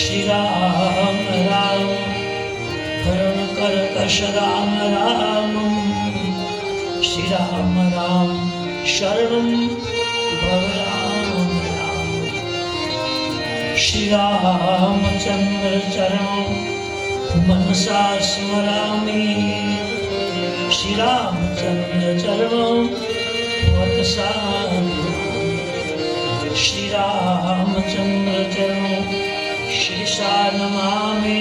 श्री राम राम हरण कर्कश राम राम श्री राम राम शरणं भव राम राम श्री रामचंद्र चरणं मनसा स्मरामि श्री रामचंद्र चरणं वतसा श्री रामचंद्र चरणं शिरसा नमामि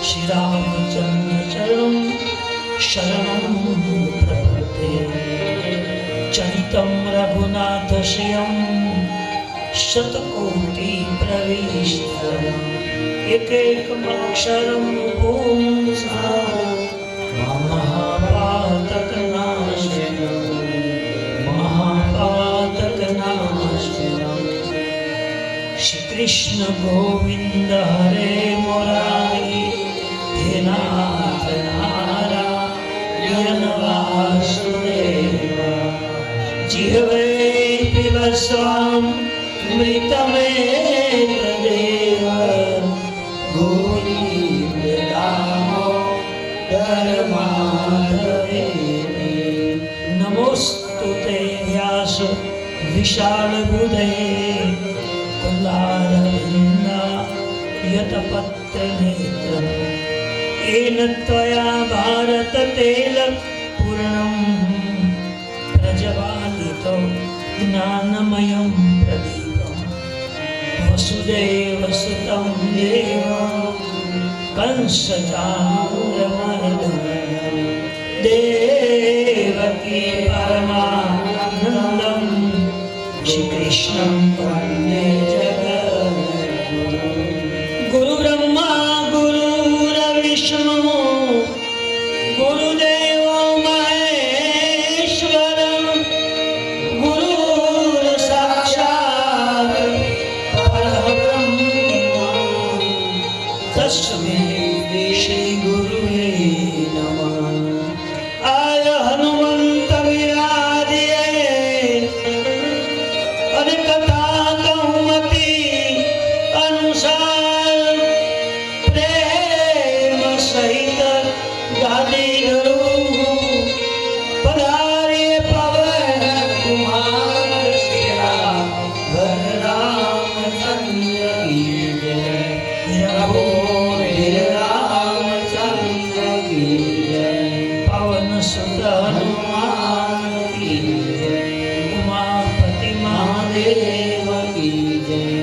श्री रामचंद्र चरणं शरणं प्रपद्ये चरितं रघुनाथस्यं शतकोटि प्रविष्टम् एकैकमक्षरं पुंसा महापातकनाशनं श्री कृष्ण गोविंद हरे मुरारी हे नाथ नारायण वासुदेव जिह्वे पिब स्वामृतमेतदेव गोविंद दामोदर माधवेति नमोस्तुते व्यास विशाल बुधये यतपत्रनेत्रं येन त्वया भारत तैलपूर्णं प्रज्वालितो ज्ञानमयं प्रदीपं वसुदेवसुतं देवं कंसचाणूरमर्दनं देवकी परमानन्दं श्रीकृष्णं वन्दे जगद्गुरुं गुरु ब्रह्मा गुरुर्विष्णु गुरुदेवो महेश्वर गुरुर्साक्षात् परब्रह्म तस्मै श्री गुरुवे नमः आय हनुमंत विराजिए कथा कहमति अनुसार प्रेम सहित गादी धरू पधारे पवन कुमार घर रामचंद्र की जय रघुवीर रामचंद्र की जय पवन सुत हनुमान की जय उमापति महादेव की जय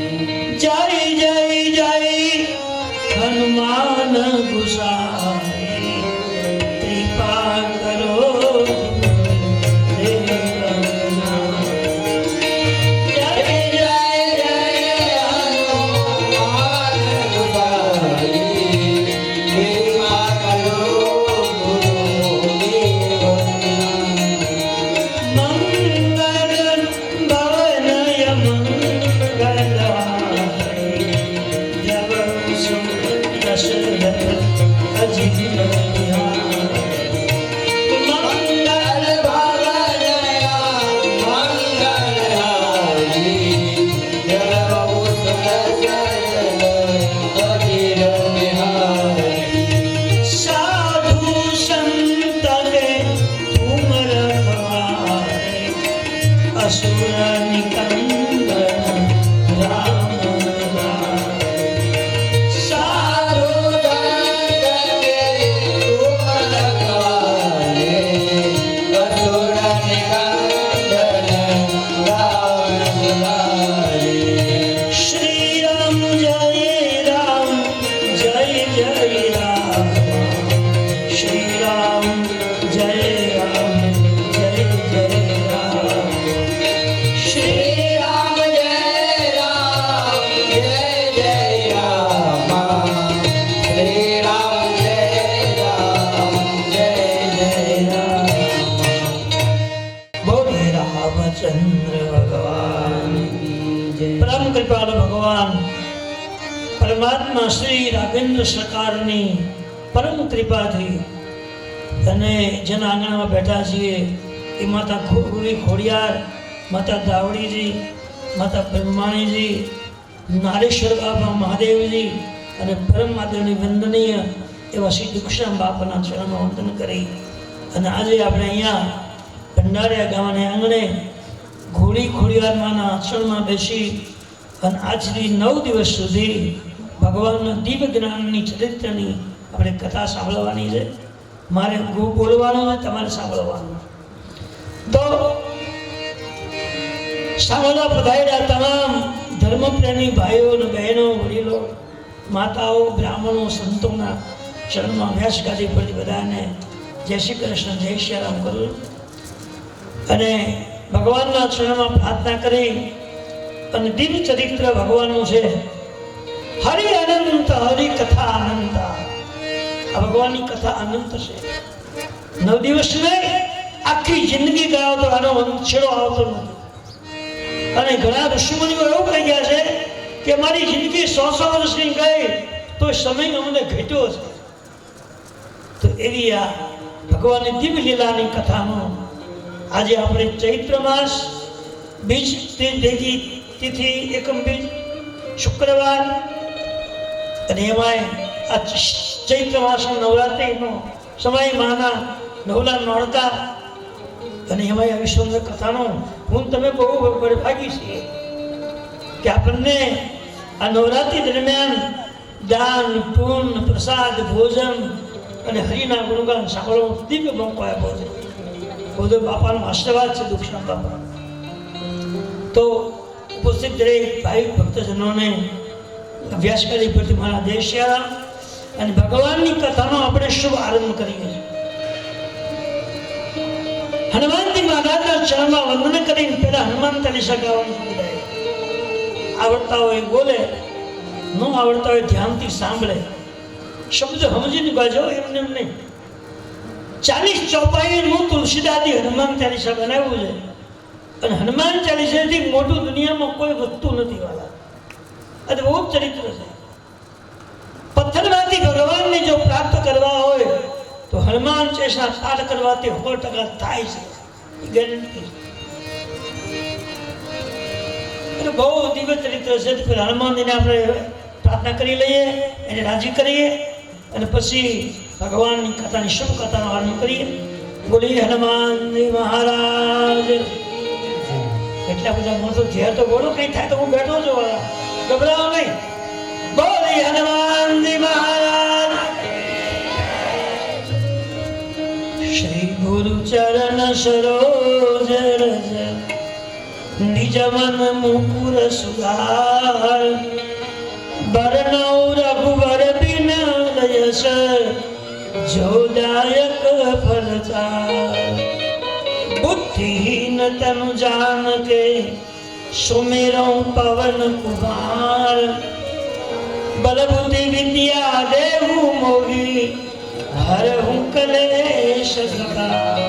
जय जय जय हनुमान गुसाई कृपा करो देवना जय जय जय हनुमान गुसाई कृपा करो गुरुदेवना मंगल भवनय मंगलहारी जब सुन दशरथ अजित मंगल भवनय मंगलहारी जब सुन दशरथ अजित साधु संत के तुम रखवारे असुर निकंदन राम राम साधु संत के तुम रखवारे असुर निकंदन राम राम श्री राम जय जय राम श्री राम जय जय राम श्री राम जय राम श्री राम जय राम बोले रामचंद्र भगवान की जय परम कृपालु भगवान परमात्मा श्री राघवेंद्र सरकारनी परम कृपाથી અને જેના આંગણમાં બેઠા છીએ એ માતા ખોડિયાર, માતા દાવડીજી, માતા બ્રહ્માણીજી નારેશ્વર બાપા મહાદેવજી અને પરમ માતાની વંદનીય એવા શ્રી દુખશ્યામ બાપાના ચરણમાં વંદન કરી અને આજે આપણે અહીંયા ભંડારિયા ગામને આંગણે ઘોડી ખોડિયારમાંના આચરણમાં બેસી અને આજથી 9 દિવસ સુધી ભગવાનના દિવ્ય જ્ઞાનની ચરિત્રની આપણે કથા સાંભળવાની છે. મારે બોલવાનું છે, તમારે સાંભળવાનું. તો સાંભળવા પધારેલા તમામ ધર્મપ્રેમી ભાઈઓ અને બહેનો, વડીલો, માતાઓ, બ્રાહ્મણો, સંતોના ચરણમાં વ્યાસગાદી પરથી બધાને જય શ્રી કૃષ્ણ, જય શ્રી રામ કરું અને ભગવાનના ચરણમાં પ્રાર્થના કરી અને દિવ્ય ચરિત્ર ભગવાનનું છે. હરિ અનંત, હરિ કથા અનંત. આ ભગવાનની કથા અનંત છે. 9 દિવસ નહીં, આખી જિંદગી ગાયો તો આનો છેડો આવતો નથી. અને ઘણા ઋષિમુનિઓ એવું કહી ગયા છે કે મારી જિંદગી 100 વર્ષની ગઈ તો સમય અમને ઘટ્યો છે. તો એવી આ ભગવાનની દિવ્ય લીલાની કથામાં આજે આપણે ચૈત્ર માસ બીજ તિથિ એકમ બીજ શુક્રવાર અને એમાંય આ ચૈત્ર માસનો નવરાત્રિનો સમય માના નવલા નોરતા અને એમાં આવી સુંદર કથાનો હું તમે બહુ ભાગી છીએ કે આપણને આ નવરાત્રિ દરમિયાન દાન, પૂર્ણ, પ્રસાદ, ભોજન અને હરિના ગુણગાન સાંભળવાનો દિવ્ય મોકો આપ્યો છે. બધો બાપાનો આશીર્વાદ છે દુખશ્યામ બાપા. તો ઉપસ્થિત દરેક ભાઈ ભક્તજનોને વ્યાસગાદી પરથી મારા જય શ્રી રામ અને ભગવાનની કથાનો આપણે શુભ આરંભ કરીએ છીએ. હનુમાનજી મહારાજના ચરણમાં વંદન કરીને પહેલા હનુમાન ચાલીસા ગાવાનું શરૂ થાય. આવડતા હોય બોલે, ન આવડતા હોય ધ્યાનથી સાંભળે, શબ્દ સમજીને ગાજો, એમને એમ નહીં. 40 ચોપાઈનું તુલસીદાસજી હનુમાન ચાલીસા બનાવ્યું છે અને હનુમાન ચાલીસાથી મોટું દુનિયામાં કોઈ વસ્તુ નથી વાળા. અદભુત ચરિત્ર છે. પથ્થરમાંથી ભગવાનને જો પ્રાપ્ત કરવા હોય તો હનુમાન ચાલીસા પાઠ કરવાથી 100% થાય છે, ગેરંટી. એટલે બહુ દિવ્ય ચરિત્ર છે. પેલા હનુમાનજીને આપણે પ્રાર્થના કરી લઈએ, એને રાજી કરીએ અને પછી ભગવાનની કથાની શુભ કથાનો આરંભ કરીએ. બોલી હનુમાનજી મહારાજ. એટલા બધા માણસો જે તો બોલો, કઈ થાય તો હું બેઠો છું, ગભરાવો નહીં. બોલી હનુમાનજી મહારાજ. શ્રી ગુરુ ચરણ સરોજ રજ નિજ મન મુકુર સુધાર બરનૌ રઘુવર બિન લયસ જોદાયક ફલચાર बुद्धिहीन तनु जान के सुमिरो पवन कुमार बल बुद्धि विद्या देहु मोगी हरहु कलेश विकार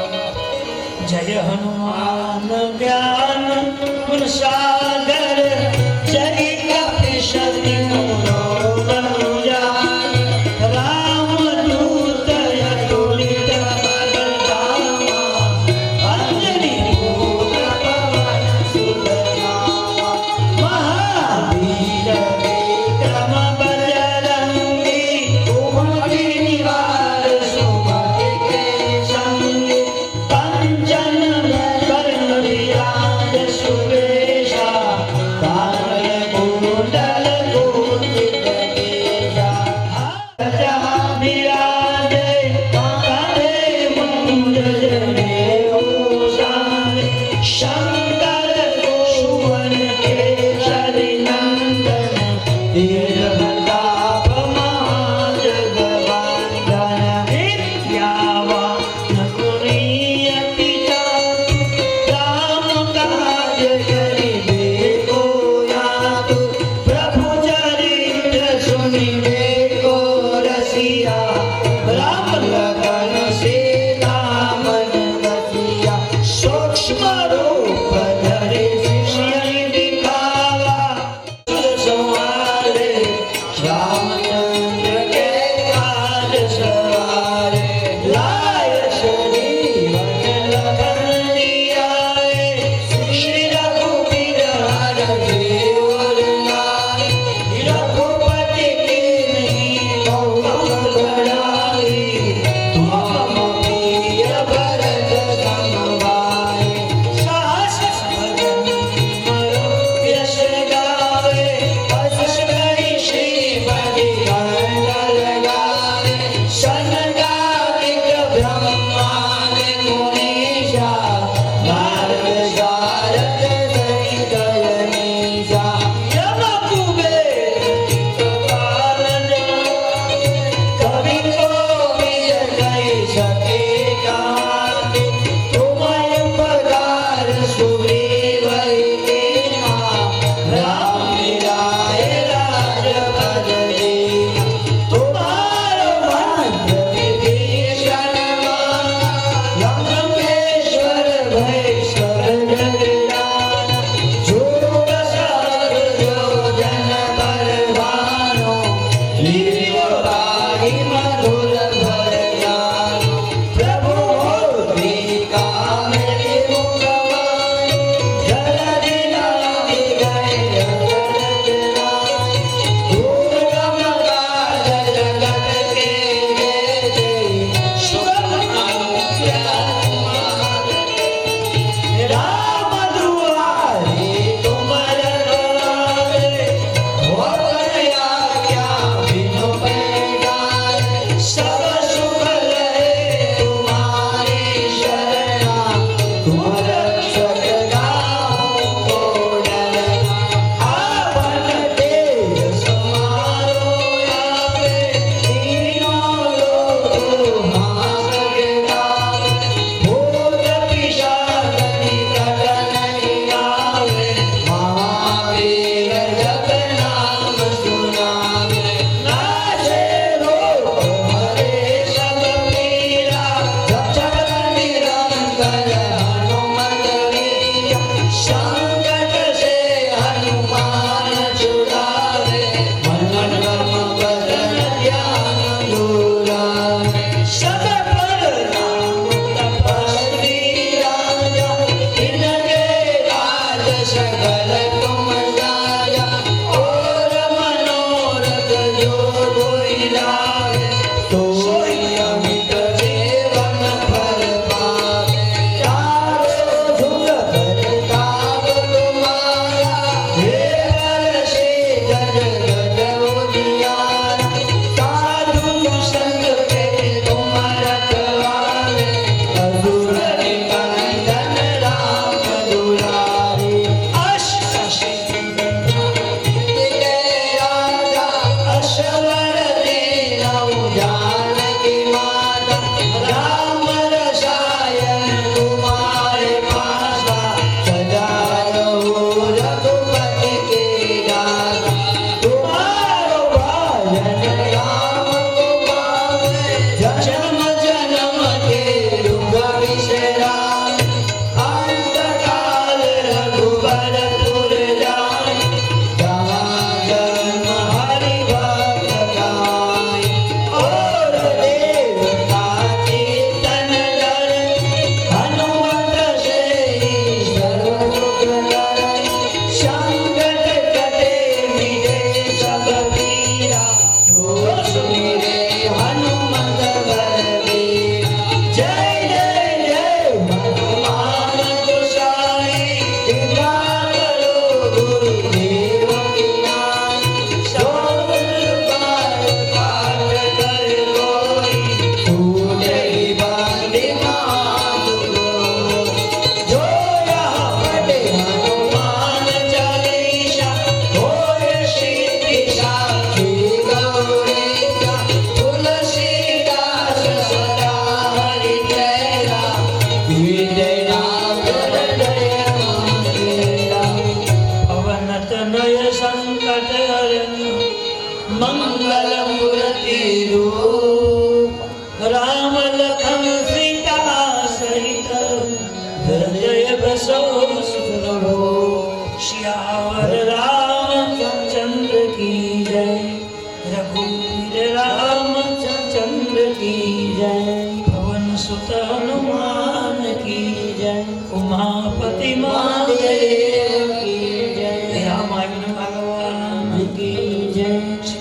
जय हनुमान ज्ञान गुण सागर जय कपि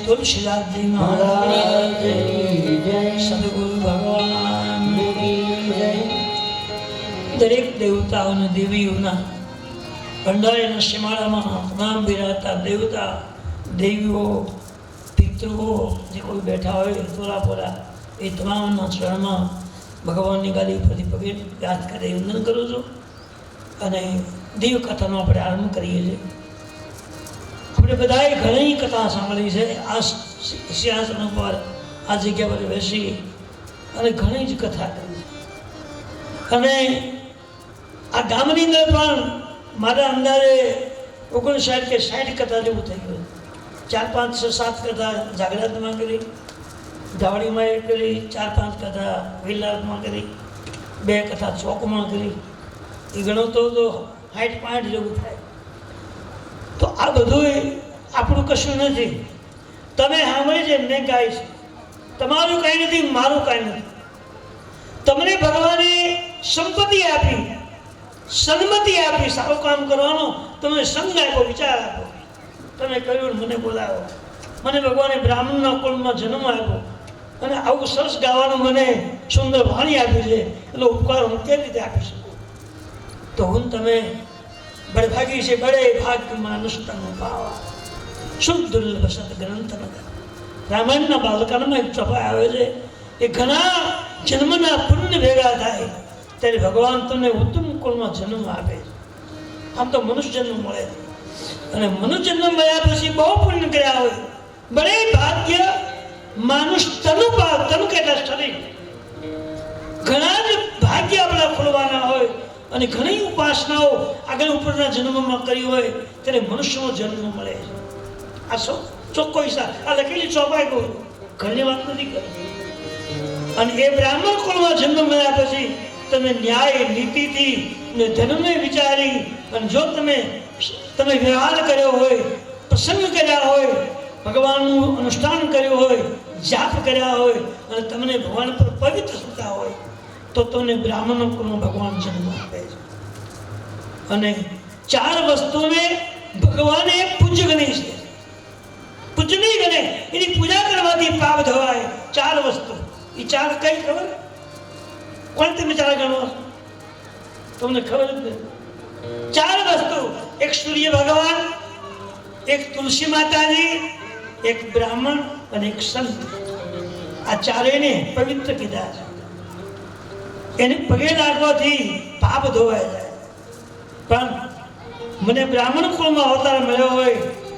तुलसीदास जी महाराज की जय, सदगुरु भगवान की जय। दरेक देवताओं ने देवीओं भंडारी सीमाड़ा में नाम बिराता देवता देवीओ पितृओ जो कोई बैठा हो तोरापोरा ये तमाम चरण में भगवान की गादी पर पगे याद कर वंदन करूँ छूँ और दिव्य कथा अपने आरंभ करिए। આપણે બધાએ ઘણી કથા સાંભળી છે આ સિંહાસન પર આ જગ્યા પર બેસી અને ઘણી જ કથા કરી છે અને આ ગામની અંદર પણ મારા અંદાજે 59 કે 60 કથા જેવું થઈ ગયું। 4, 5, 6, 7 કથા જાગરાતમાં કરી, ધાવડીમાં એક કરી, 4, 5 કથા વિલાસમાં કરી, 2 કથા ચોકમાં કરી, એ ગણો તો 60-65 જેવું થાય। तो आ બધું આપણું કશું નથી। તમે સાંભળી છે ને ગાય છે, તમારું કાંઈ નથી, મારું કાંઈ નથી। તમને ભગવાને સંપત્તિ આપી, સન્મતિ આપી, સારું કામ કરવાનો તમને સંગ આપ્યો, વિચાર આપ્યો, તમે કહ્યું મને બોલાવો, મને ભગવાને બ્રાહ્મણના કુળમાં જન્મ આપ્યો અને આવું સરસ ગાવાનું મને સુંદર વાણી આપી છે, એટલે ઉપકાર હું કેવી રીતે આપી શકું? તો હું તમે बड़भागी से बड़े भाग्य मानुष तन पावा शुद्ध दुर्लभ सत ग्रंथ रामायण बालकान में एक चौपाई आवे छे कि घना जन्मना पुण्य भेगा थाय त्यारे भगवान तमने उत्तम कुल में जन्म आपे। आम तो मनुष्य जन्म मळे अने मनुष्य जन्म मळ्या पछी बहु पुण्य कर्या होय, बड़े भाग्य मानुष तनु पाव तनु केटला शरीर घना ज भाग्य आपणा खुलवाना होय અને ઘણી ઉપાસનાઓ આગળ ઉપરના જન્મમાં કરી હોય ત્યારે મનુષ્યનો જન્મ મળે છે। આ ચોખ્ખો હિસાબ આ લખેલી ચોપાઈ કહું, ઘરની વાત નથી કરી। અને એ બ્રાહ્મણ કુળમાં જન્મ મળ્યા પછી તમે ન્યાય નીતિથી ને ધર્મને વિચારી અને જો તમે વ્યવહાર કર્યો હોય, પ્રસંગ કર્યા હોય, ભગવાનનું અનુષ્ઠાન કર્યું હોય, જાપ કર્યા હોય અને તમને ભગવાન પર પવિત્ર થતા હોય तो तमने ब्राह्मण कुल में भगवान जन्म आपे छे। अने 4 वस्तु ने भगवान पूज्य गणी छे, पूज्य नहीं गणे, एनी पूजा करवाथी पाप धवाय। 4 वस्तु, ये 4 कई खबर? कोण तमे 4 गणो? तमने खबर ज नहीं। 4 वस्तु, एक सूर्य भगवान, એક તુલસી માતાજી, એક બ્રાહ્મણ અને એક સંત, આ ચારેયને પવિત્ર કીધા છે. એને પગે લાગવાથી પાપ ધોવાઈ જાય. પણ મને બ્રાહ્મણ કુળમાં અવતાર મળ્યો હોય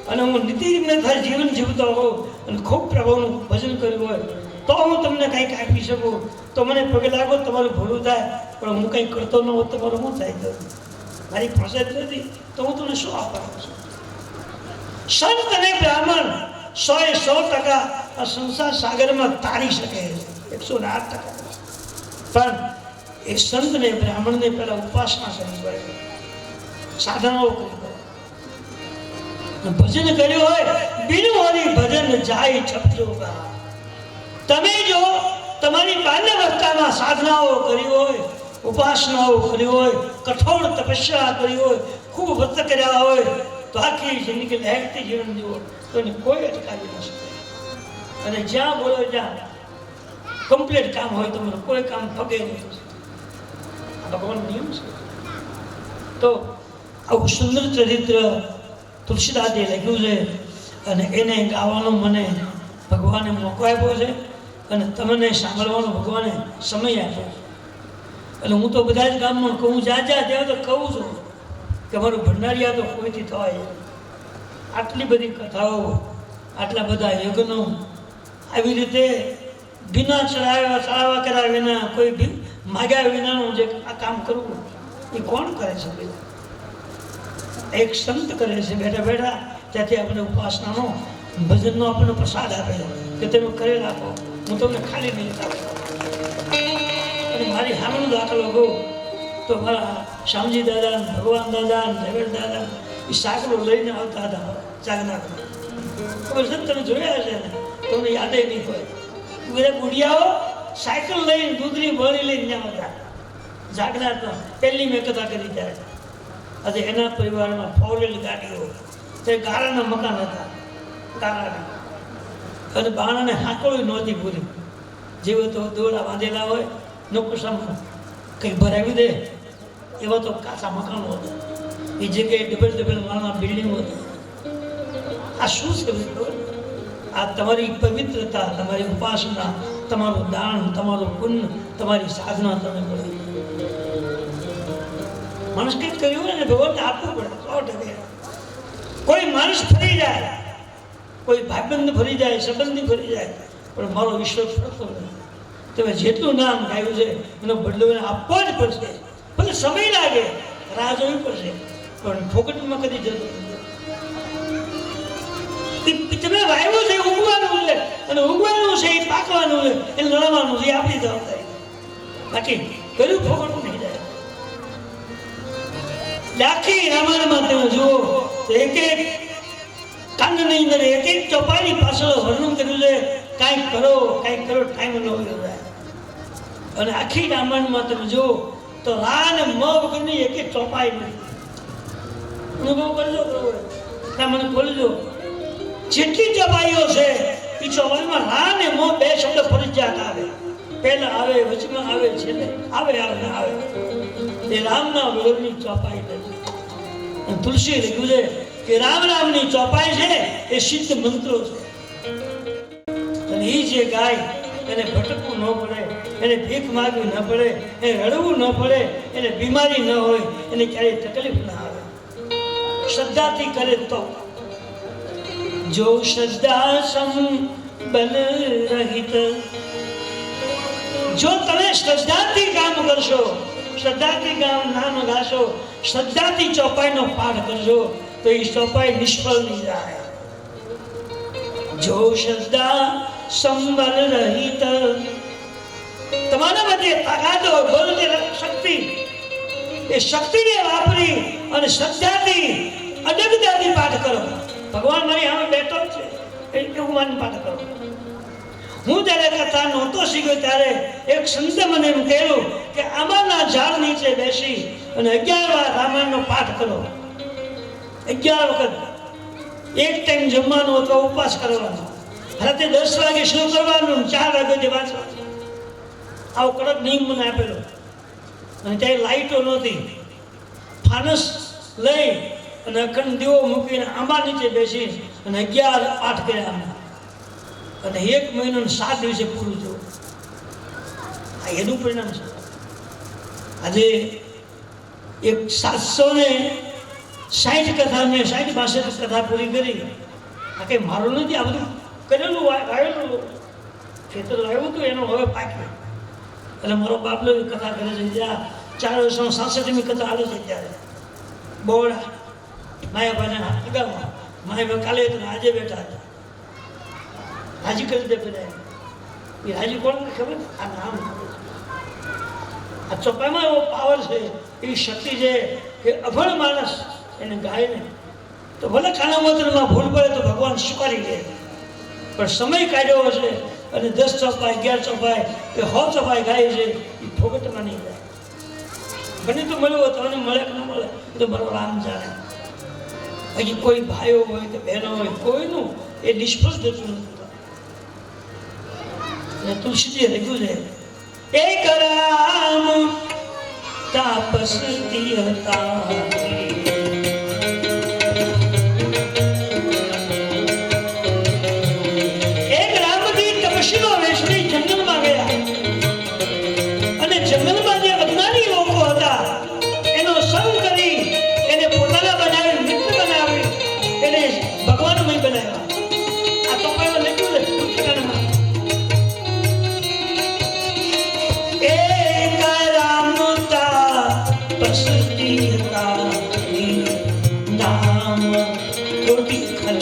અને હું નીતિનિયમ જીવન જીવતો હોઉં અને ખૂબ પ્રભુનું ભજન કર્યું હોય તો હું તમને કંઈક આપી શકું. તો મને પગે લાગો, તમારું ભૂલું થાય. પણ હું કંઈ કરતો ન હોત તમારું શું થાય? તો મારી પાસે જ નથી તો હું તમને શું આપવાનું છું? સંત અને બ્રાહ્મણ 100% આ સંસાર સાગરમાં તારી શકે છે, 108%. પણ એ સંત ને બ્રાહ્મણ ને પહેલા ઉપાસના કરવી પડે, સાધનાઓ કરવી પડે. ભજન કર્યું હોય, બિનું હરી ભજન જાય છપજોગા. તમે જો તમારી બાલ્યાવસ્થામાં સાધનાઓ કરી હોય, ઉપાસનાઓ કરી હોય, કઠોર તપસ્યા કરી હોય, ખૂબ વ્રત કર્યા હોય, તો આખી જિંદગી લહેરતી જીવન જીવો તો એને કોઈ અટકાવી ન શકે. અને જ્યાં બોલો જ્યાં કમ્પ્લીટ કામ હોય તમારું, કોઈ કામ ફગે નહીં. ભગવાન નિયમ છે. તો આવું સુંદર ચરિત્ર તુલસીદાસે લખ્યું છે અને એને ગાવાનો મને ભગવાને મોકો આપ્યો છે અને તમને સાંભળવાનો ભગવાને સમય આપ્યો છે. અને હું તો બધા જ ગામમાં કહું, જ્યાં ત્યાં તો કહું છું કે મારું ભંડારિયા તો કોઈથી થવાય. આટલી બધી કથાઓ, આટલા બધા યજ્ઞો, આવી રીતે બિના ચડાવ્યા કર્યા વિના, કોઈ માગ્યા વિનાનું જે આ કામ કરવું એ કોણ કરે છે? એક સંત કરે છે બેઠા બેઠા. ત્યાંથી આપણે ઉપાસનાનો, ભજનનો આપણને પ્રસાદ આપે કે તમે કરેલ આપો, હું તમને ખાલી નહીં આપું. અને મારી સામેનો દાખલો કહું તો મારા શ્યામજી દાદા, ભગવાન દાદા, ઝવેર દાદા એ સાકલો લઈને આવતા હતા જાગના. ખબર છે તમે જોયા હશે ને, તમને યાદ નહીં હોય. બધા બુઢિયાઓ સાયકલ લઈને, દૂધની બળી લઈને ત્યાં હતા જાગનાથમાં. પહેલી મેં કથા કરી ત્યારે. આજે એના પરિવારમાં 4 વ્હીલ ગાડીઓ, તે ગાળાના મકાન હતા, ગાળાના. અને બાણાને હાંકળું નહોતી પૂરી. જેવો તો દોડા બાંધેલા હોય, નોકસામાં કંઈક ભરાવી દે એવા તો કાચા મકાનો હતા. એ જગ્યાએ ડબલ માળના બિલ્ડિંગો હતા. આ શું છે? આ તમારી પવિત્રતા, તમારી ઉપાસના, તમારું દાન, તમારું પુણ્ય, તમારી સાધના તમે કરી. માણસ કંઈક કર્યું હોય ને ભગવાનને આપવું પડે 100%. કોઈ માણસ ફરી જાય, કોઈ ભાઈબંધ ફરી જાય, સંબંધી ફરી જાય, પણ મારો ઈશ્વર ફરતો નથી. તમે જેટલું નામ ગાયું છે એનો બદલો એને આપવો જ પડશે. ભલે સમય લાગે, રાહ જોવી પડશે, પણ ફોકટમાં કદી જતું નથી. તમે વાવ્યું છે, ઉગવાનું છે, અને ઉગવાનું છે એ પાકવાનું છે, એ લડવાનું છે, એ આપણી જવાબદારી. બાકી કર્યું ફોકટું નહીં જાય. આખી રામાયણમાં તમે જુઓ તો એક એક કાંડની અંદર એક એક ચોપાઈની પાછળ વર્ણન કર્યું છે. કાંઈક કરો, ટાઈમ ન હોય. અને આખી રામાયણમાં તમે જુઓ તો રા અને મ વગરની એક એક ચોપાઈ નથી. અનુભવ કરજો, મને બોલજો. જેટલી ચોપાઈઓ છે એ ચોપાઈમાં રા અને મ 2 શબ્દ ફરજિયાત આવે. પહેલા આવે, વચમાં આવે, છેલ્લે આવે. એ રામના વગરની ચોપાઈ નથી. અને તુલસી લખ્યું છે કે રામની ચોપાઈ છે એ સિદ્ધ મંત્રો છે. અને એ જે ગાય એને ભટકવું ન પડે, એને ભીખ માગવી ન પડે, એને રડવું ન પડે, એને બીમારી ન હોય, એને ક્યારેય તકલીફ ના આવે. શ્રદ્ધાથી કરે તો. જો શ્રદ્ધા સંબલ રહિત, જો તમે શ્રદ્ધાથી કામ કરશો, શ્રદ્ધાથી નામ ગાશો, શ્રદ્ધાથી ચોપાઈનો પાઠ કરશો તો એ ચોપાઈ નિષ્ફળ નહીં જાય. જો શ્રદ્ધા સંબલ રહિત, તમારા મધ્ય તાકાત હોય, બોલતી શક્તિ, એ શક્તિને વાપરી અને શ્રદ્ધાથી અડગતાથી પાઠ કરો. ભગવાન મારી સામે બેઠો છે એવું માની પાઠ કરો. હું જ્યારે કથા નહોતો શીખ્યો ત્યારે એક સંતે મને એમ કહેલું કે આંબાના ઝાડ નીચે બેસી અને 11 વાર રામાયણનો પાઠ કરો. 11 વખત. એક ટાઈમ જમવાનું અથવા ઉપવાસ કરવાનો. રાતે 10 વાગે શરૂ કરવાનું, 4 વાગે વાંચવાનું. આવો કડક નિયમ મને આપેલો. અને ત્યારે લાઈટો નહોતી. ફાનસ લઈ અને અખંડ દીવો મૂકીને આંબા નીચે બેસી અને 11 પાઠ કર્યા અને 1 મહિનો ને 7 દિવસે પૂરું થયું. આ એનું પરિણામ છે. આજે એક 760 કથા મેં 60-62 કથા પૂરી કરી. આ કંઈ મારું નથી, આ બધું કરેલું વાવેલું ખેતર આવ્યું હતું એનો હવે પાક્યું. એટલે મારો બાપલો કથા કરે છે જ્યાં 466મી કથા આવે છે ત્યારે બોવડા માયાભાઈના અગામાં માયાભાઈ કાલે આજે બેઠા હતા. હાજી કરી દે પેલા એ હાજી કોણ ખબર? આ નામ આ ચોપામાં એવો પાવર છે, એવી શક્તિ છે કે અભણ માણસ એને ગાય ને તો ભલે ખાના મંત્રમાં ભૂલ પડે તો ભગવાન સ્વીકારી લે, પણ સમય કાઢ્યો હશે અને 10 ચોપાઈ 11 ચોપાઈ કે 100 ચોપાઈ ગાય છે એ ફોગટમાં નહીં જાય. મને તો મળ્યો તમને મળે કે ન મળે તો મારો રામ જાણે. હજી કોઈ ભાઈઓ હોય કે બહેનો હોય કોઈનું એ નિષ્ફળ જતું નથી. તુલસીજી લખ્યું છે એક રામ તાપસતી હતા, એક રામજી તપસ્વીનો વેશની જંગલમાં ગયા અને જંગલમાં જે અજ્ઞાની લોકો હતા એનો સંગ કરી એને પોતાના બનાવી મિત્ર બનાવી એને ભગવાનમય બનાવ્યા. આ તો પહેલા લખ્યું છે પુસ્તકમાં. એક રામતા પસતી હતા નામ કોટી ખલ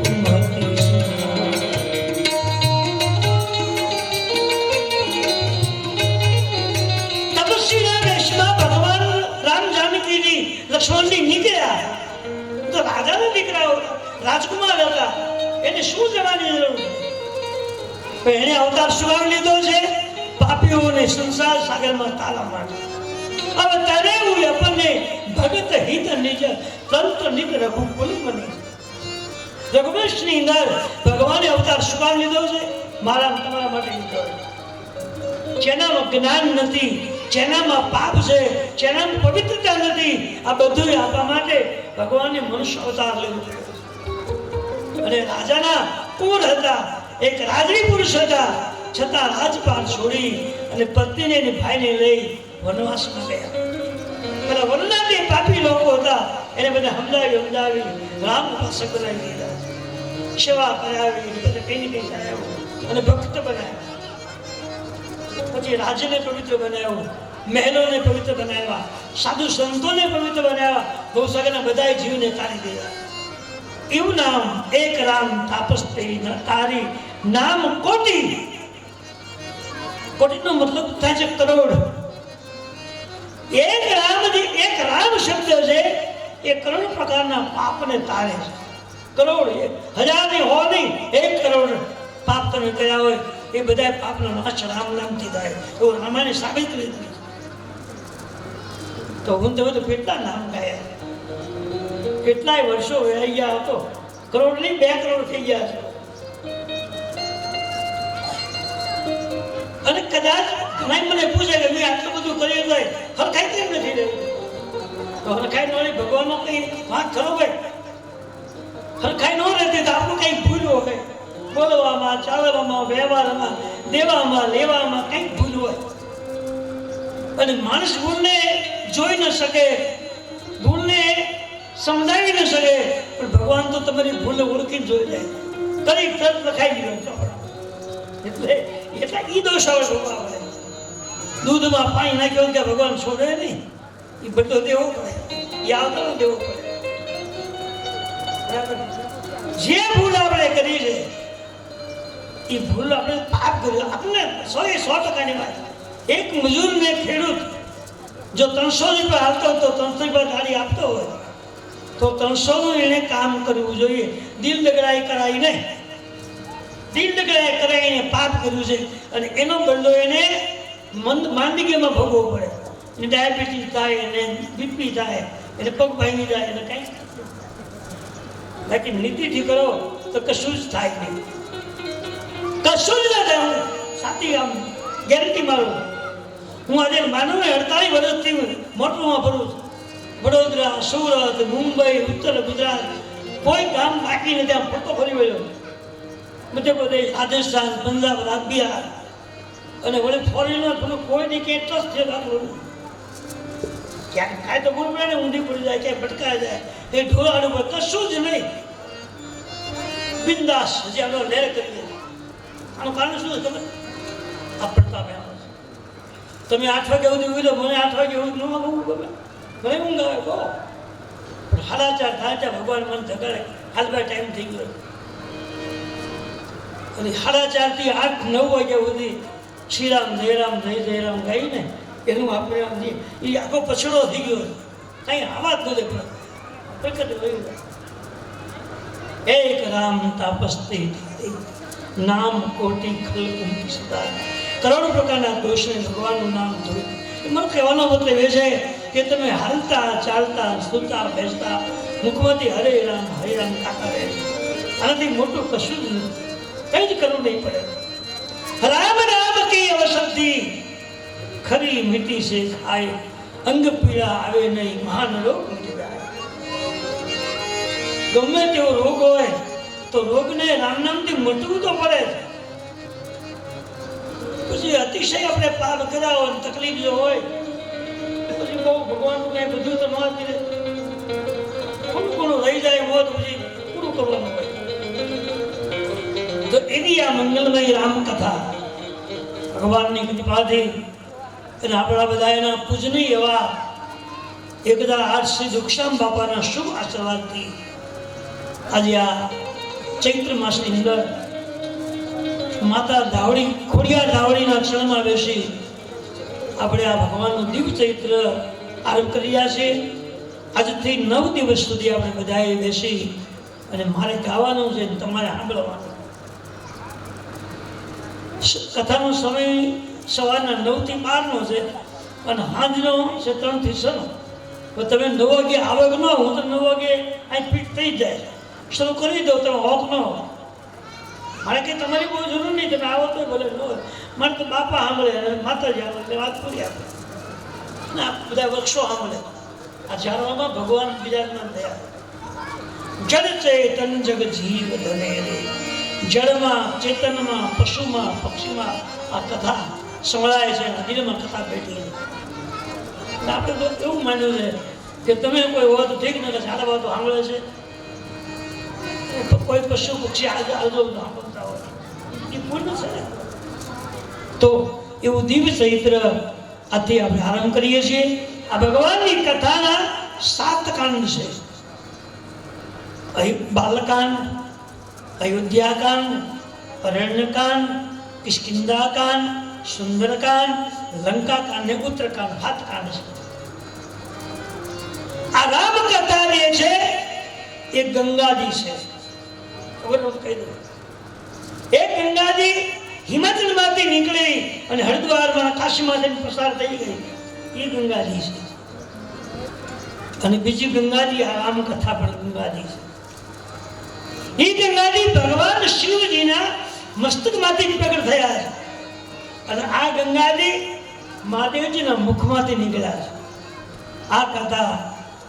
ઉમતી સુના. તપસ્વીના વેશમાં ભગવાન રામ જાનકીજી લક્ષ્મણજી નીકળ્યા તો રાજાના દીકરાઓ રાજકુમાર હતા, એને શું જવાની જરૂર છે? એને અવતાર સ્વીકાર લીધો છે પાપીઓને સંસાર સાગરમાં તાળા માટે. હવે તને હું આપણને ભગત હિત નિજ તંત્ર નિજ રઘુકુલ બની. રઘુવંશની અંદર ભગવાને અવતાર સ્વીકાર લીધો છે મારા તમારા માટે લીધો. જેનામાં જ્ઞાન નથી, જેનામાં પાપ છે, જેનામાં પવિત્રતા નથી, આ બધું આપવા માટે ભગવાને મનુષ્ય અવતાર લેવો. અને રાજાના કુળ હતા, એક રાજવી પુરુષ હતા, છતાં રાજપાટ છોડી અને પત્નીને અને ભાઈને લઈ વનવાસમાં ગયા. પેલા વનના જે પાપી લોકો હતા એને બધા સમજાવી રામ ઉપાસક બનાવી દીધા, સેવા કરાવી, બધા કઈ ને કઈ કરાવ્યું અને ભક્ત બનાવ્યા. પછી રાજ્યને પવિત્ર બનાવ્યું, મહેલોને પવિત્ર બનાવ્યા, સાધુ સંતોને પવિત્ર બનાવ્યા, ગૌશાળાના બધા જીવને તારી દીધા. એવું નામ એક રામ તાપસ્તી તારી નામ કોટી. કોટીનો મતલબ થાય છે કરોડ. એક રામ શબ્દ છે એ કરોડ પ્રકારના પાપને તારે છે. કરોડ 1000 ની હો નહીં, 1 કરોડ પાપ તમે કર્યા હોય એ બધા પાપનો નાશ રામ નામથી થાય એવું રામાયણે સાબિત કરી. તો હું તમે તો કેટલા નામ ગાયા, કેટલાય વર્ષો વહી ગયા હતો, કરોડ નહીં 2 કરોડ થઈ ગયા છે. અને કદાચ ઘણા મને પૂછે કે મેં આટલું બધું કર્યું હોય હરખાઈ કેમ નથી રહેવું? તો હરખાઈ ન રહી ભગવાનનો કઈ વાંક ખરો ભાઈ? હરખાઈ ન રહેતી તો આપણું કઈ ભૂલ હોય, બોલવામાં, ચાલવામાં, વ્યવહારમાં, દેવામાં, લેવામાં કઈક ભૂલ હોય. અને માણસ ભૂલને જોઈ ન શકે, ભૂલને સમજાવી ન શકે, પણ ભગવાન તો તમારી ભૂલને ઓળખીને જોઈ જાય. કરી તરત લખાઈ ગયો ચોપડા. એટલે ઈ દોષ આવે ભગવાન. દૂધમાં પાણી નાખ્યો કે ભગવાન છોડે નહીં, એ બધો દેવો પડે, એ આવતો દેવો પડે. જે ભૂલ આપણે કરી છે એ ભૂલ આપણે પાપ કર્યું, આપણે 100% વાત. એક મજૂર ને ખેડૂત જો 300 રૂપિયા આપતો તો 300 રૂપિયા ગાડી આપતો હોય તો 300 નું એને કામ કરવું જોઈએ. દિલ દગડાઈ કરાય નહીં, દિલ દગડાઈ કરાઈને પાપ કર્યું છે અને એનો બદલો એને માંદગીમાં ભોગવવો પડે. એને ડાયાબિટીસ થાય, એને બીપી થાય, એને પગ ભાંગી જાય, એને કઈ બાકી નીતિથી કરો તો કશું જ થાય નહીં, કશું જ ના થાય. હું સાચી આમ ગેરંટી મારું. હું આજે માનું ને 48 વર્ષથી મોટરમાં ફરું છું, વડોદરા, સુરત, મુંબઈ, ઉત્તર ગુજરાત, કોઈ ગામ બાકી નથી. આમ ફરતો ફરી વળ્યો. મધ્યપ્રદેશ, રાજસ્થાન, પંજાબ, બિહાર અને વળી ફોરેનર કોઈની ક્યાંય ટ્રસ્ટ છે આપણું. ક્યાંક કાંઈ તો ગુણ પડે ને, ઊંધી પડી જાય, ક્યાંય ભટકાઈ જાય, એ ઢોળાડું પર કશું જ નહીં. બિંદાસ હજી આપણે લહેર કરીએ. આનું કારણ શું છે ખબર? આ પ્રતાપ આવે. તમે 8 વાગે સુધી ઉભી રહો, મને 8 વાગે સુધી ન ઊંઘ ગમે, મને ઊંઘ આવે કહો. પણ 4:30 થાય ત્યાં ભગવાન મને જગાડે, હાલ ભાઈ ટાઈમ થઈ ગયો. અને 4:30 થી 8, 9 વાગ્યા સુધી શ્રીરામ જયરામ જય જયરામ ગાઈને એનું આપણે એ આખો પછડો થઈ ગયો. કઈ આવાજ નથી પડે. પ્રકટ હોય એક રામ તાપસ્તી નામ કોટી ખલકું સદા. કરોડો પ્રકારના દોષને ભગવાનનું નામ જોયું. મને કહેવાનો મતલબ એ છે કે તમે હાલતા ચાલતા સુતા બેસતા મુખમાંથી હરે રામ કાકા રહે. આનાથી મોટું કશું જ નથી. કઈ જ કરવું નહીં પડે. રામ રામ કી અવસંતિ ખરી મીઠી સે ખાય, અંગ પીડા આવે નહીં, મહાન રોગ મટી જાય. ગમે તેવો રોગ હોય તો રોગને રામ નામથી મટવું તો પડે. પછી અતિશય આપણે પાપ કર્યા હોય, તકલીફ જો હોય પછી બહુ ભગવાનનું કઈ બધું તો ન કરે. થોડું ઘણું રહી જાય હોત પછી પૂરું કરવાનું હોય. તો એવી આ મંગલમય રામકથા ભગવાનની કૃપાથી અને આપણા બધા એના પૂજનીય એવા એકદા આજ શ્રી દુક્ષામ બાપાના શુભ આશીર્વાદથી આજે આ ચૈત્ર માસની અંદર માતા ધાવડી ખોડિયાર ધાવડીના ચરણમાં બેસી આપણે આ ભગવાનનું દિવ્ય ચૈત્ર આરંભ કરી રહ્યા છે. આજથી 9 દિવસ સુધી આપણે બધાએ બેસી અને મારે ગાવાનું છે, તમારે સાંભળવાનું. કથાનો સમય સવારના 9 થી 12 છે અને સાંજનો છે 3 થી 6. તમે 9 વાગે આવો કે ન હું તો 9 વાગે અહીં ફિટ થઈ જાય શરૂ કરી દો. તમે હોક ન હો, મારે કંઈ તમારી બહુ જરૂર નહીં. તમે આવો તો ભલે ન હોય, મારે તો બાપા સાંભળે અને માતાજી સાંભળે એટલે વાત પૂરી આપે ને આ બધા વૃક્ષો સાંભળે. આ ઝાડવામાં ભગવાન બિરાજમાન થયા. જળ ચેતન જગ જીવ ધરે રે. જળમાં, ચેતનમાં, પશુમાં, પક્ષીમાં આ કથા સંભળાય છે. દિલમાં કથા બેઠી. આપણે તો એવું માન્યું છે કે તમે કોઈ હો તો ઠીક ને સારા વાતો સાંભળે છે, કોઈ પશુ પક્ષી સાંભળતા હોય એ પૂર્ણ છે. તો એવું દિવ્ય ચૈત્ર આથી આપણે આરંભ કરીએ છીએ. આ ભગવાનની કથાના 7 કાંડ છે. બાલકાંડ, અયોધ્યાકાંડ, અરણ્યકાંડ, કિષ્કિંધાકાંડ, સુંદરકાંડ, લંકાકાંડ ને ઉત્તરકાંડ. 7 કાંડ છે. આ રામ કથા જે છે એ ગંગાજી છે. ખબર કહી દઉં. એ ગંગાજી હિમાચલમાંથી નીકળી અને હરિદ્વારમાં કાશીમાંથી પસાર થઈ ગઈ. એ ગંગાજી છે. અને બીજી ગંગાજી આ રામ કથા પણ ગંગાજી છે. એ ગંગાજી ભગવાન શિવજીના મસ્તકમાંથી પ્રગટ થયા છે. અને આ ગંગાજી મહાદેવજીના મુખમાંથી નીકળ્યા છે. આ કથા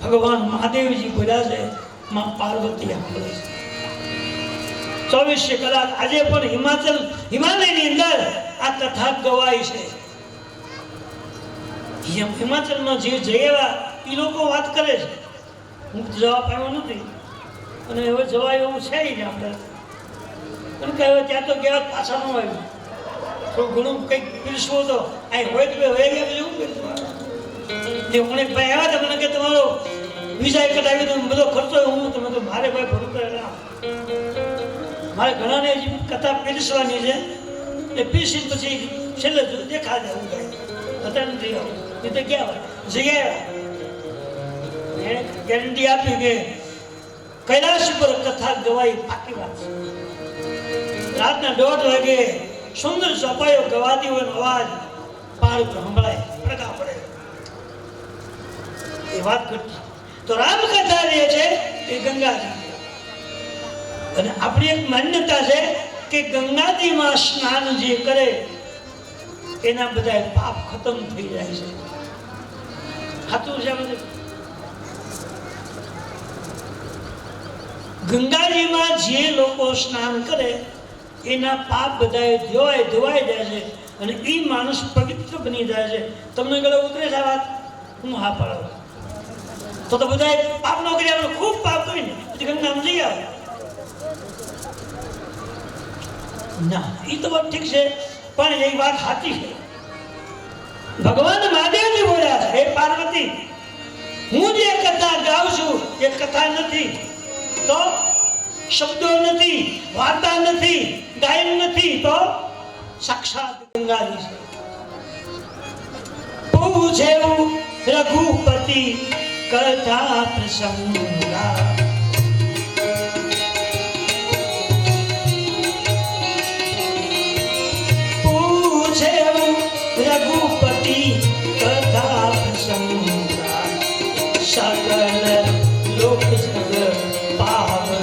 ભગવાન મહાદેવજી બોલ્યા છે, માં પાર્વતી સાંભળે છે. 24 કલાક આજે પણ હિમાલયની અંદર આ કથા ગવાય છે. હિમાચલમાં જે જયેલા એ લોકો વાત કરે છે. હું જવાબ આવ્યો નથી અને હવે જવાય એવું છે જ આપણે. એમ કે હવે ત્યાં તો ગયા પાછા ન આવ્યું. થોડું ઘણું કંઈક પીરસવું તો અહીં હોય તો હોય ગયા પછી એવું પીરસવું. મને ભાઈ આવ્યા હતા, મને કે તમારો વિઝા કઢાવી દો, બધો ખર્ચો હું તમે તો મારે ભાઈ ભરું કરે. મારે ઘણાને કથા પીરસવાની છે. એ પીરસી પછી છેલ્લે દેખા જાય હું ભાઈ હતા નથી આવું એ તો ક્યાં જઈ આવ્યા. એણે ગેરંટી આપી કે કૈલાશ પર કથા ગવાઈ પાકી વાત છે. રાતના 1:30 વાગે સુંદર સપાયો ગવાતી હોય અવાજ પાર સંભળાય, પડકા પડે એ વાત કરતી. તો રામકથા જે છે એ ગંગાજી. અને આપણી એક માન્યતા છે કે ગંગાજીમાં સ્નાન જે કરે એના બધા પાપ ખતમ થઈ જાય છે. સાચું છે બધું. ગંગાજીમાં જે લોકો સ્નાન કરે એના પાપ બધા ધોવાઈ જાય છે અને એ માણસ પવિત્ર બની જાય છે. તમને ગળે ઉતરે છે આ વાત? હું હા પાડું. તો બધા પાપ ન કરી, આપણે ખૂબ પાપ કરીને પછી ગંગામાં જઈ આવે ના, એ તો વાત ઠીક છે, પણ એ વાત સાચી છે. ભગવાન મહાદેવજી બોલ્યા છે, હે પાર્વતી, હું જે કથા ગાઉં છું એ કથા નથી, તો શબ્દો નથી, વાર્તા નથી, ગાયન નથી, તો સાક્ષાત ગંગાજી છે. પૂછે રઘુપતિ કથા પ્રસંગા, પૂછે રઘુપતિ કથા પ્રસંગા, સકલ લોક જગ પાવન.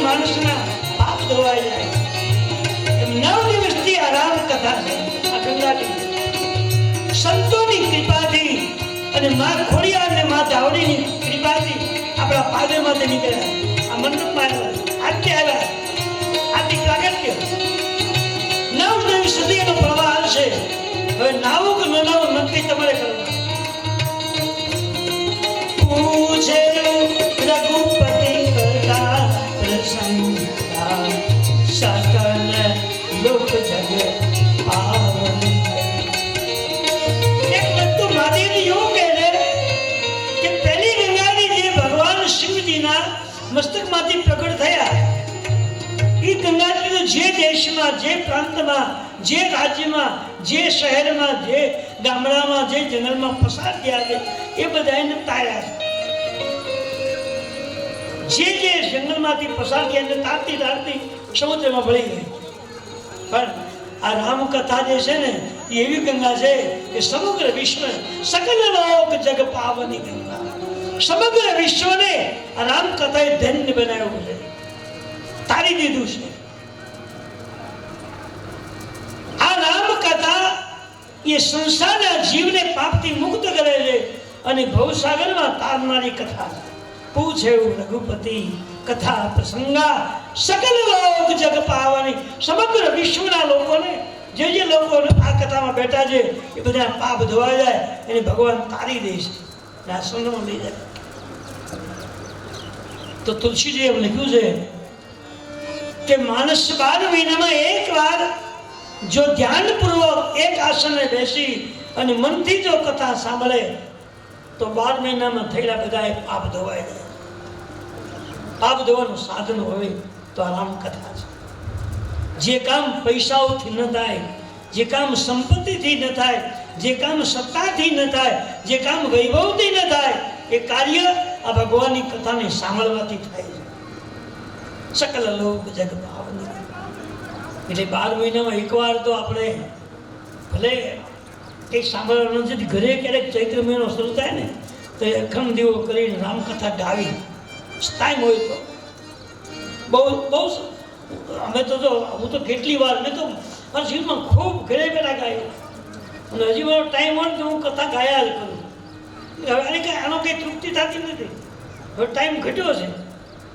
માણસના પાપ ધોવાઈ જાય એમ 9 દિવસથી આ રામ કથા છે. આ ગંગાજી સંતોની કૃપાથી અને માં ખોડિયાર અને માં ધાવડીની કૃપાથી આપણા પાદરમાંથી નીકળ્યા, આ મંડપમાં આવ્યા, આરતી આવ્યા, આરતી પ્રાગટ્ય 9 સદીનો પ્રવાહ હશે. હવે નાવું કે ન નાવું નક્કી તમારે કરવું. પૂછે રઘુપતિ કરતા પ્રસંગા, સકલ લોક જગ પાવન. એક વસ્તુ મહાદેવજી એવું કહે છે કે પહેલી ગંગાજી જે ભગવાન શિવજીના મસ્તકમાંથી પ્રગટ થયા, એ ગંગાજી જે દેશમાં, જે પ્રાંતમાં, જે રાજ્યમાં, જે શહેરમાં, જે ગામડામાં, જે જંગલમાં પસાર થયા છે એ બધાને તાર્યા છે. જે જંગલમાંથી પસાર થયા તારતી તારતી સમુદ્રમાં ભળી ગઈ. પણ આ રામકથા જે છે ને એ એવી ગંગા છે કે સમગ્ર વિશ્વ, સકલ લોક જગ પાવની ગંગા, સમગ્ર વિશ્વને આ રામકથાએ ધન્ય બનાવ્યું છે, તારી દીધું છે. આ રામકથા એ સંસારના જીવને પાપથી મુક્ત કરે છે અને ભવસાગરમાં તારનારી કથા. પૂછે રઘુપતિ કથા પ્રસંગા, સકલ લોક જગ પાવની. સમગ્ર વિશ્વના લોકોને, જે લોકો આ કથામાં બેઠા છે એ બધા પાપ ધોવાઈ જાય એને ભગવાન તારી દે છે, આશ્રમમાં લઈ જાય. તો તુલસીજીએ એમ લખ્યું છે કે માણસ 12 મહિનામાં એક વાર જો ધ્યાનપૂર્વક એક આસને બેસી અને મનથી જો કથા સાંભળે તો 12 મહિનામાં થયેલા બધા પાપ ધોવાઈ જાય. પાપ ધોવાનું સાધન હોય તો આ રામકથા છે. જે કામ પૈસાઓથી ન થાય, જે કામ સંપત્તિથી ન થાય, જે કામ સત્તાથી ન થાય, જે કામ વૈભવથી ન થાય, એ કાર્ય આ ભગવાનની કથાને સાંભળવાથી થાય છે. સકલ લોક જગ પાવની. એટલે 12 મહિનામાં એકવાર તો આપણે ભલે કંઈક સાંભળવાનું નથી, ઘરે ક્યારેક ચૈત્ર મહિનો શરૂ થાય ને તો એ અખંડ દીવો કરીને રામકથા ગાવી ટાઈમ હોય તો બહુ અમે તો જો હું તો કેટલી વાર મેં તો મારા જીવનમાં ખૂબ ઘરે બેઠા ગાયું અને હજી મારો ટાઈમ હોય તો હું કથા ગાયા જ કરું. હવે આનો કંઈ તૃપ્તિ થતી નથી. હવે ટાઈમ ઘટ્યો છે,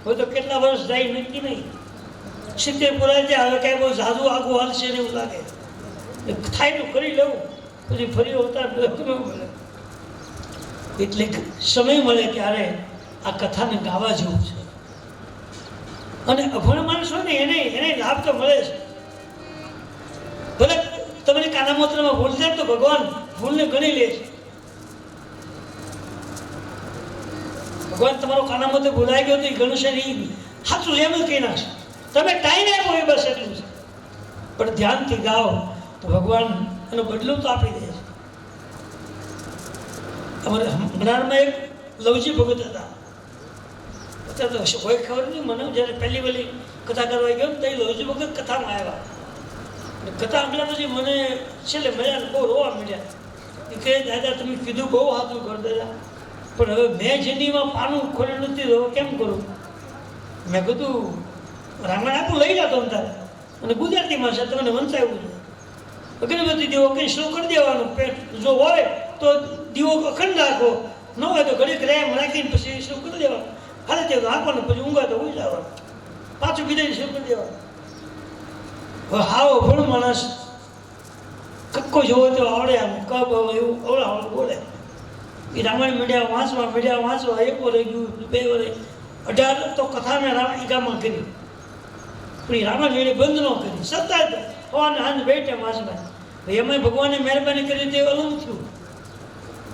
હવે તો કેટલા વર્ષ જાય નક્કી નહીં. 70 પૂરા જાય, હવે કાંઈ બહુ ઝાઝું આગું હાલશે ને એવું લાગે. થાય તો કરી લેવું, પછી ફરી અવતાર મળે. એટલે સમય મળે ત્યારે આ કથાને ગાવા જેવું છે. અને અભણ માણસ હોય ને એને લાભ તો મળે છે. ભલે તમને કાનામોત્રમાં ભૂલ થાય તો ભગવાન ભૂલને ગણી લે છે. ભગવાન તમારો કાનામોત્રે ભૂલાઈ ગયો તો એ ગણશે નહીં, સાચું એમ જ કહી નાખશે. તમે ટાઈમ આપ્યો એ બસ એટલું છે. પણ ધ્યાનથી ગાઓ તો ભગવાન એનો બદલો તો આપી દે છે. અમારે હમણાંમાં એક લવજી ભગત હતા, અત્યારે તો કોઈ ખબર નહીં મને. જ્યારે પહેલી વહેલી કથા કરવા ગયો તો એ હજુ વખત કથામાં આવ્યા. કથા આપલા પછી મને છેલ્લે મળ્યા બહુ રોવા મળ્યા. એ કહે દાદા તમે કીધું બહુ સાચું કર દાદા, પણ હવે મેં જિંદગીમાં પાનું ખોલેલું નથી તો કેમ કરું? મેં કીધું રામાયણ આખું લઈ જતો તારે અને ગુજરાતીમાં છે તમને વંચાવ્યું છે, અગરબત્તી દીવો કંઈ શરૂ કરી દેવાનું. પેટ જો હોય તો દીવો અખંડ રાખો, ન હોય તો ઘડીક રેમ રાખીને પછી શરૂ કરી દેવાનું. હાલે તે રાખવાનું, પછી ઊંઘા તો ઊંઘ જવાનું, પાછું બીજાને શરૂ કરી દેવાનું. હવે હાવો ભણું માણસ કક્કો જોવો તો આવડે, આમ કબ એવું અવળા બોલે. એ રામાયણ મીડિયા વાંચવા 1 વર્ષ ગયું, 2 વર્ષ, 18 તો કથા મેં રામાયિકામાં કરી, પણ એ રામાયણ મીડિયા બંધ ન કરી. સતત હોવાને હાથ બેઠે વાંચવા. એમાં ભગવાને મહેરબાની કરી તે અલગ થયું.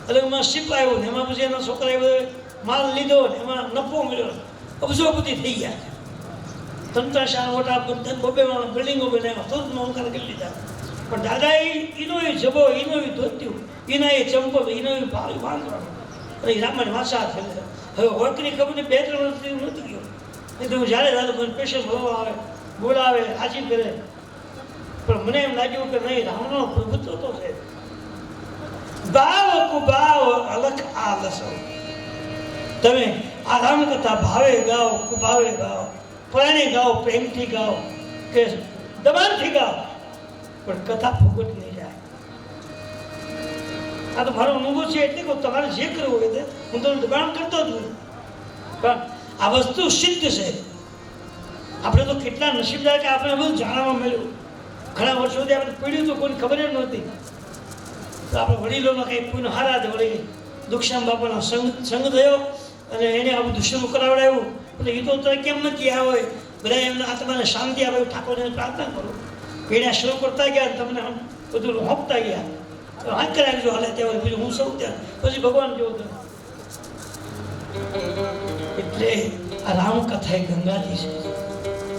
અલગમાં શીપ આવ્યું ને એમાં પછી એના છોકરાએ માલ લીધો ને એમાં નફો મળ્યો, અબજોપતિ થઈ ગયા. તંત્રશાળા મોટા 2 બિલ્ડિંગો બનાવ્યા, સુરતમાં અંકાર કરી લીધા. પણ દાદા એનો એ જબો, એનો એ ધોત્યું, એના એ ચંપલ, એનો એ ભાવી વાંધવાનું. અને એ રામાયણ વાંચા થયેલા. હવે હોકની ખબર ને 2-3 વર્ષથી નથી ગયો. નહીં તો હું જ્યારે દાદા મને પેશન્ટ મળવા આવે, બોલાવે, હાજી કરે. પણ મને એમ લાગ્યું કે નહીં, રામનો પ્રભુત્વ તો છે. ભાવ કુભાવ અલખ આ લસો. તમે આ રામકથા ભાવે ગાઓ, કુભાવે ગાઓ, પ્રાણે ગાઓ, પ્રેમથી ગાઓ કે દબાણથી ગાઓ, પણ કથા ફૂગટ નહીં જાય. આ તો મારો અનુભવ છે. એટલે કહું તમારે જે કરવું હોય તે હું તમને દબાણ કરતો જ નહીં. પણ આ વસ્તુ સિદ્ધ છે. આપણે તો કેટલા નસીબદાર કે આપણે બધું જાણવા મળ્યું. ઘણા વર્ષોથી આપણે પીડ્યું તો કોઈને ખબર જ નહોતી. તો આપણે વડીલોનો કંઈ કોઈને હારા જ વળી દુઃખશ્યામ બાપાનો સંગ થયો અને એને આ બધું શરૂ કરાવડાવ્યું. એટલે એ તો કેમ નથી આ હોય, બધા એમના આત્માને શાંતિ આવે ઠાકોરને પ્રાર્થના કરો. એને શરૂ કરતા ગયા, તમને બધું હોંપતા ગયા. હાથ રાખજો હાલે ત્યાં પછી હું સૌ ત્યાં પછી ભગવાન જેવો થયો. એટલે આ રામકથા એ ગંગાજી છે.